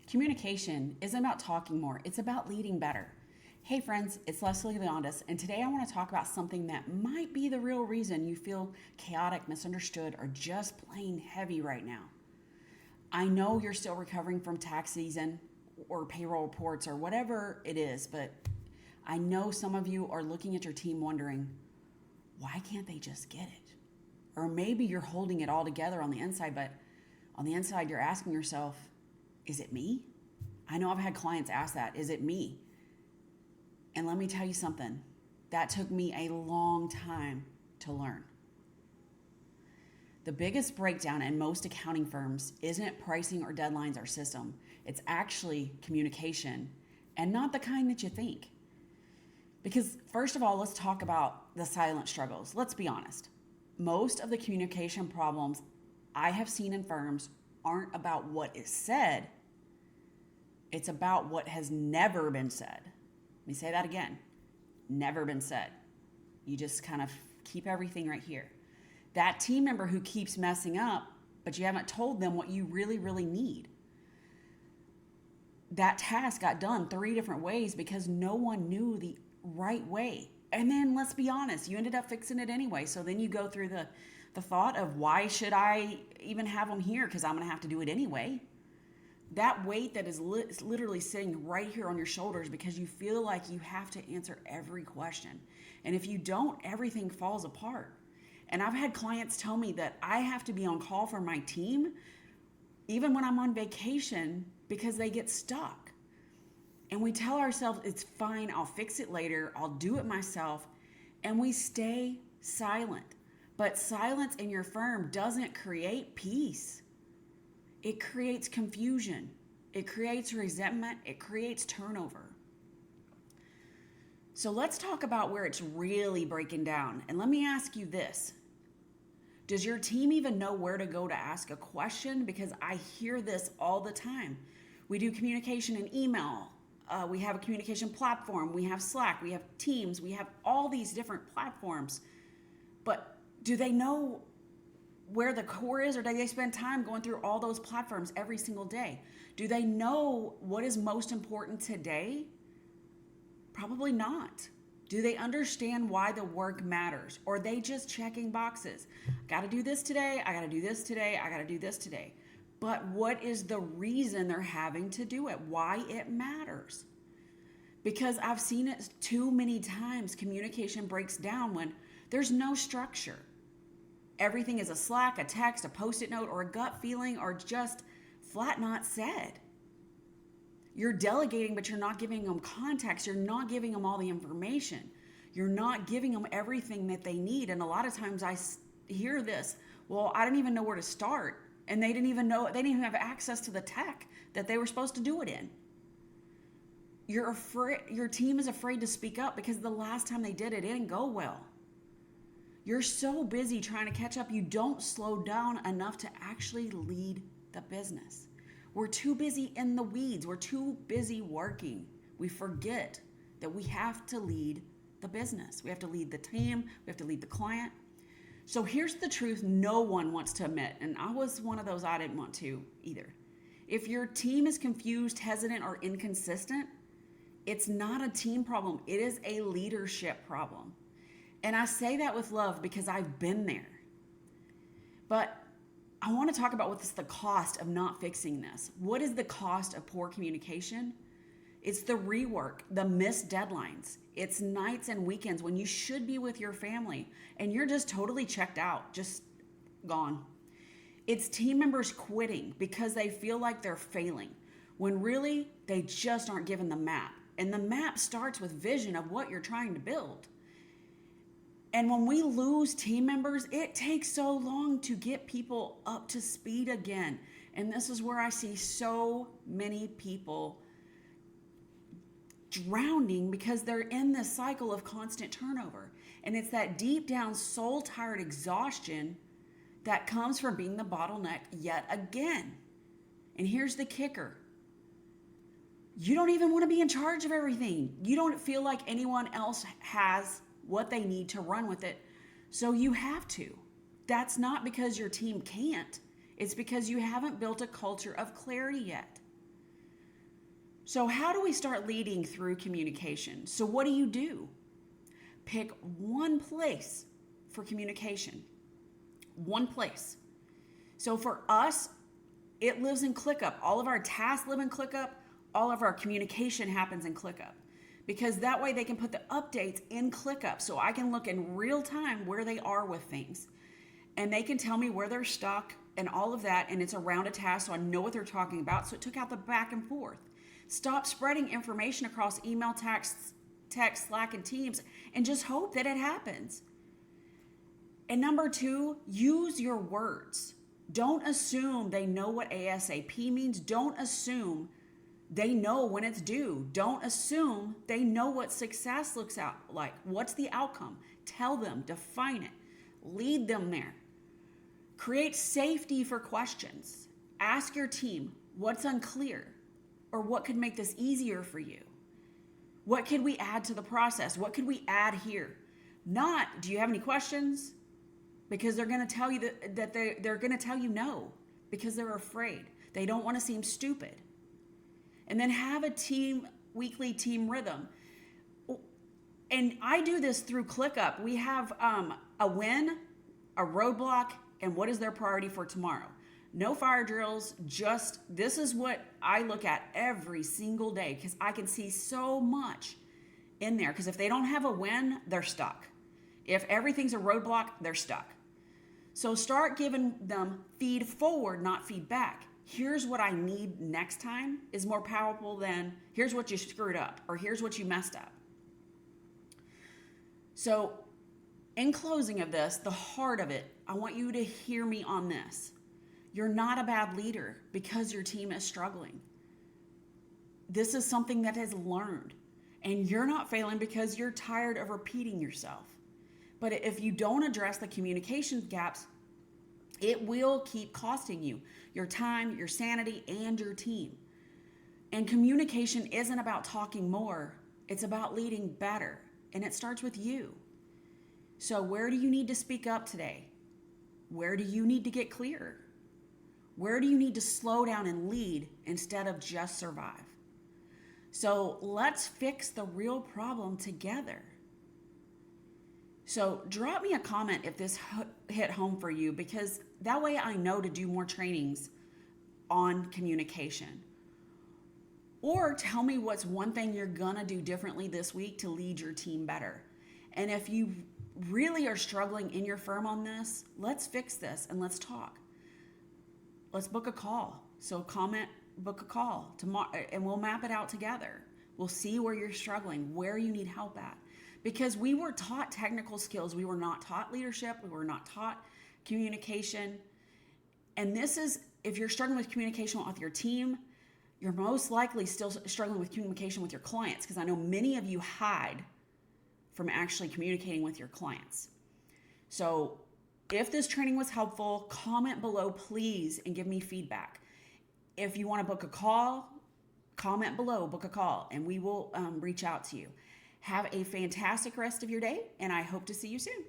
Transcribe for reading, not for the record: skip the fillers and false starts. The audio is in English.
Communication isn't about talking more, it's about leading better. Hey friends, it's Leslie Leondis, and today I want to talk about something that might be the real reason you feel chaotic, misunderstood, or just plain heavy right now. I know you're still recovering from tax season or payroll reports or whatever it is, but I know some of you are looking at your team wondering, why can't they just get it? Or maybe you're holding it all together on the inside, but on the inside you're asking yourself, is it me? I know I've had clients ask that, is it me? And let me tell you something, that took me a long time to learn. The biggest breakdown in most accounting firms isn't pricing or deadlines or system. It's actually communication, and not the kind that you think. Because first of all, let's talk about the silent struggles. Let's be honest. Most of the communication problems I have seen in firms aren't about what is said. It's about what has never been said. Let me say that again. Never been said. You just kind of keep everything right here. That team member who keeps messing up, but you haven't told them what you really, really need. That task got done 3 different ways because no one knew the right way. And then let's be honest, you ended up fixing it anyway. So then you go through the thought of why should I even have them here, because I'm going to have to do it anyway. That weight that is literally sitting right here on your shoulders because you feel like you have to answer every question. And if you don't, everything falls apart. And I've had clients tell me that I have to be on call for my team even when I'm on vacation because they get stuck. And we tell ourselves, it's fine, I'll fix it later, I'll do it myself, and we stay silent. But silence in your firm doesn't create peace. It creates confusion. It creates resentment. It creates turnover. So let's talk about where it's really breaking down. And let me ask you this. Does your team even know where to go to ask a question? Because I hear this all the time. We do communication in email. We have a communication platform. We have Slack. We have Teams. We have all these different platforms. But do they know where the core is, or do they spend time going through all those platforms every single day? Do they know what is most important today? Probably not. Do they understand why the work matters? Or are they just checking boxes? Got to do this today. I got to do this today. I got to do this today. But what is the reason they're having to do it? Why it matters? Because I've seen it too many times. Communication breaks down when there's no structure. Everything is a Slack, a text, a Post-it note, or a gut feeling, or just flat not said. You're delegating, but you're not giving them context. You're not giving them all the information. You're not giving them everything that they need. And a lot of times I hear this, well, I didn't even know where to start. And they didn't even have access to the tech that they were supposed to do it in. You're afraid, your team is afraid to speak up because the last time they did it, it didn't go well. You're so busy trying to catch up, you don't slow down enough to actually lead the business. We're too busy in the weeds. We're too busy working. We forget that we have to lead the business. We have to lead the team. We have to lead the client. So here's the truth no one wants to admit, and I was one of those I didn't want to either. If your team is confused, hesitant, or inconsistent, it's not a team problem. It is a leadership problem. And I say that with love because I've been there. But I want to talk about what's the cost of not fixing this. What is the cost of poor communication? It's the rework, the missed deadlines. It's nights and weekends when you should be with your family and you're just totally checked out, just gone. It's team members quitting because they feel like they're failing when really they just aren't given the map. And the map starts with vision of what you're trying to build. And when we lose team members, it takes so long to get people up to speed again. And this is where I see so many people drowning because they're in this cycle of constant turnover. And it's that deep down soul tired exhaustion that comes from being the bottleneck yet again. And here's the kicker. You don't even want to be in charge of everything. You don't feel like anyone else has what they need to run with it. So you have to. That's not because your team can't. It's because you haven't built a culture of clarity yet. So how do we start leading through communication? So what do? Pick one place for communication. One place. So for us, it lives in ClickUp. All of our tasks live in ClickUp. All of our communication happens in ClickUp. Because that way they can put the updates in ClickUp so I can look in real time where they are with things. And they can tell me where they're stuck and all of that, and it's around a task so I know what they're talking about. So it took out the back and forth. Stop spreading information across email, text, Slack, and Teams, and just hope that it happens. And number 2, use your words. Don't assume they know what ASAP means. Don't assume they know when it's due. Don't assume they know what success looks out like. What's the outcome? Tell them, define it, lead them there. Create safety for questions. Ask your team what's unclear or what could make this easier for you. What could we add to the process? What could we add here? Not, do you have any questions? Because they're going to tell you that they're going to tell you no because they're afraid. They don't want to seem stupid. And then have a weekly team rhythm. And I do this through ClickUp. We have a win, a roadblock, and what is their priority for tomorrow. No fire drills, just this is what I look at every single day because I can see so much in there. Because if they don't have a win, they're stuck. If everything's a roadblock, they're stuck. So start giving them feed forward, not feedback. Here's what I need next time is more powerful than here's what you screwed up or here's what you messed up. So in closing of this, the heart of it, I want you to hear me on this. You're not a bad leader because your team is struggling. This is something that is learned, and you're not failing because you're tired of repeating yourself. But if you don't address the communication gaps, it will keep costing you your time, your sanity, and your team. And communication isn't about talking more. It's about leading better, and it starts with you. So where do you need to speak up today? Where do you need to get clearer? Where do you need to slow down and lead instead of just survive? So let's fix the real problem together. So drop me a comment if this hit home for you, because that way I know to do more trainings on communication. Or tell me what's one thing you're gonna do differently this week to lead your team better. And if you really are struggling in your firm on this, let's fix this and let's talk. Let's book a call. So comment, book a call tomorrow, and we'll map it out together. We'll see where you're struggling, where you need help at. Because we were taught technical skills. We were not taught leadership. We were not taught communication. And this is, if you're struggling with communication with your team, you're most likely still struggling with communication with your clients, because I know many of you hide from actually communicating with your clients. So if this training was helpful, comment below, please, and give me feedback. If you want to book a call, comment below, book a call, and we will reach out to you. Have a fantastic rest of your day, and I hope to see you soon.